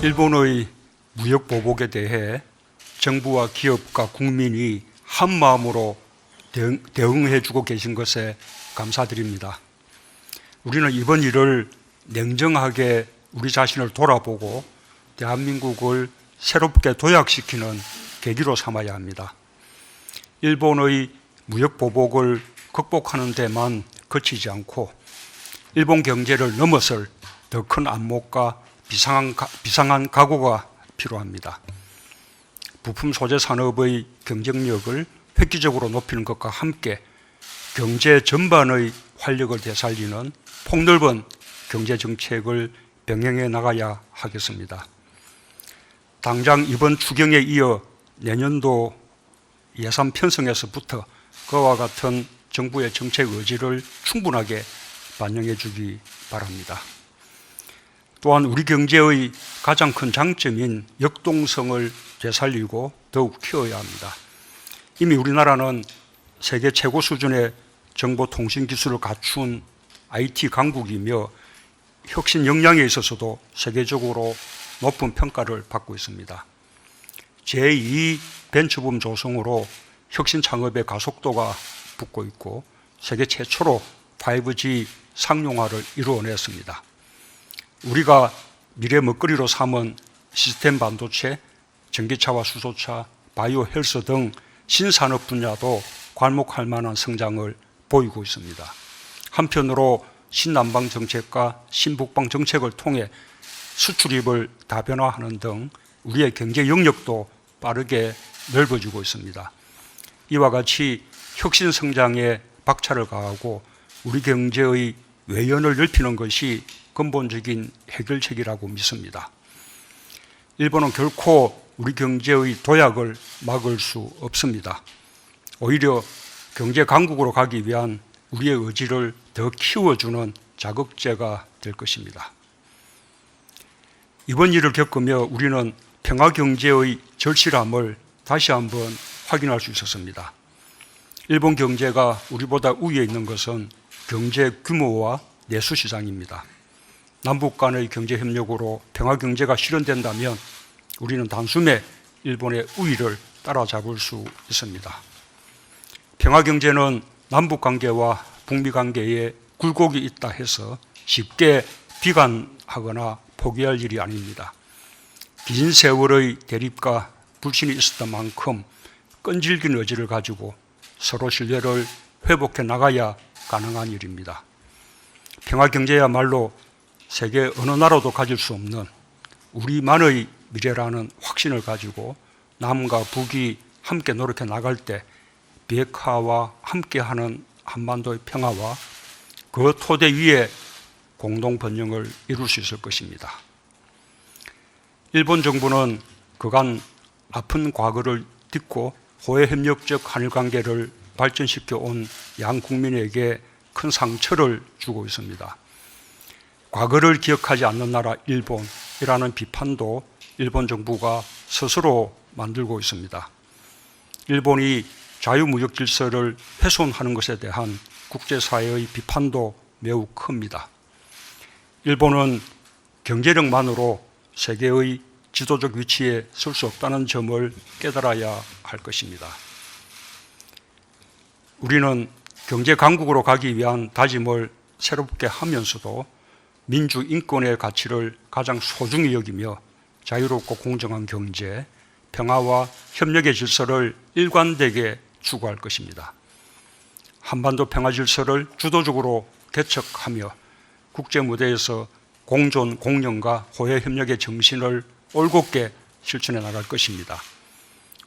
일본의 무역 보복에 대해 정부와 기업과 국민이 한 마음으로 대응해 주고 계신 것에 감사드립니다. 우리는 이번 일을 냉정하게 우리 자신을 돌아보고 대한민국을 새롭게 도약시키는 계기로 삼아야 합니다. 일본의 무역 보복을 극복하는 데만 그치지 않고 일본 경제를 넘어설 더 큰 안목과 비상한 각오가 필요합니다. 부품 소재 산업의 경쟁력을 획기적으로 높이는 것과 함께 경제 전반의 활력을 되살리는 폭넓은 경제 정책을 병행해 나가야 하겠습니다. 당장 이번 추경에 이어 내년도 예산 편성에서부터 그와 같은 정부의 정책 의지를 충분하게 반영해 주기 바랍니다. 또한 우리 경제의 가장 큰 장점인 역동성을 되살리고 더욱 키워야 합니다. 이미 우리나라는 세계 최고 수준의 정보통신 기술을 갖춘 IT 강국이며 혁신 역량에 있어서도 세계적으로 높은 평가를 받고 있습니다. 제2 벤처붐 조성으로 혁신 창업의 가속도가 붙고 있고 세계 최초로 5G 상용화를 이루어냈습니다. 우리가 미래 먹거리로 삼은 시스템 반도체, 전기차와 수소차, 바이오 헬스 등 신산업 분야도 괄목할 만한 성장을 보이고 있습니다. 한편으로 신남방 정책과 신북방 정책을 통해 수출입을 다변화하는 등 우리의 경제 영역도 빠르게 넓어지고 있습니다. 이와 같이 혁신 성장에 박차를 가하고 우리 경제의 외연을 넓히는 것이 근본적인 해결책이라고 믿습니다. 일본은 결코 우리 경제의 도약을 막을 수 없습니다. 오히려 경제 강국으로 가기 위한 우리의 의지를 더 키워주는 자극제가 될 것입니다. 이번 일을 겪으며 우리는 평화 경제의 절실함을 다시 한번 확인할 수 있었습니다. 일본 경제가 우리보다 우위에 있는 것은 경제 규모와 내수 시장입니다. 남북 간의 경제 협력으로 평화 경제가 실현된다면 우리는 단숨에 일본의 우위를 따라잡을 수 있습니다. 평화 경제는 남북 관계와 북미 관계에 굴곡이 있다 해서 쉽게 비관하거나 포기할 일이 아닙니다. 긴 세월의 대립과 불신이 있었던 만큼 끈질긴 의지를 가지고 서로 신뢰를 회복해 나가야 가능한 일입니다. 평화 경제야말로 세계 어느 나라도 가질 수 없는 우리만의 미래라는 확신을 가지고 남과 북이 함께 노력해 나갈 때 비핵화와 함께하는 한반도의 평화와 그 토대 위에 공동 번영을 이룰 수 있을 것입니다. 일본 정부는 그간 아픈 과거를 딛고 호혜협력적 한일관계를 발전시켜 온 양 국민에게 큰 상처를 주고 있습니다. 과거를 기억하지 않는 나라 일본이라는 비판도 일본 정부가 스스로 만들고 있습니다. 일본이 자유무역 질서를 훼손하는 것에 대한 국제사회의 비판도 매우 큽니다. 일본은 경제력만으로 세계의 지도적 위치에 설 수 없다는 점을 깨달아야 할 것입니다. 우리는 경제 강국으로 가기 위한 다짐을 새롭게 하면서도 민주인권의 가치를 가장 소중히 여기며 자유롭고 공정한 경제, 평화와 협력의 질서를 일관되게 추구할 것입니다. 한반도 평화 질서를 주도적으로 개척하며 국제 무대에서 공존, 공영과 호혜 협력의 정신을 올곧게 실천해 나갈 것입니다.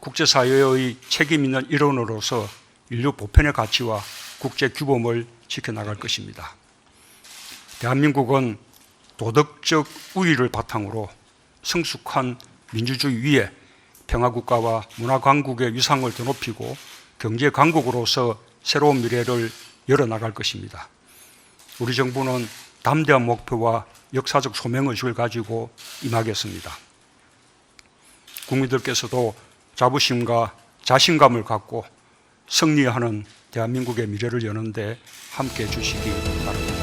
국제사회의 책임 있는 일원으로서 인류 보편의 가치와 국제 규범을 지켜나갈 것입니다. 대한민국은 도덕적 우위를 바탕으로 성숙한 민주주의 위에 평화국가와 문화강국의 위상을 더 높이고 경제강국으로서 새로운 미래를 열어나갈 것입니다. 우리 정부는 담대한 목표와 역사적 소명의식을 가지고 임하겠습니다. 국민들께서도 자부심과 자신감을 갖고 승리하는 대한민국의 미래를 여는데 함께해 주시기 바랍니다.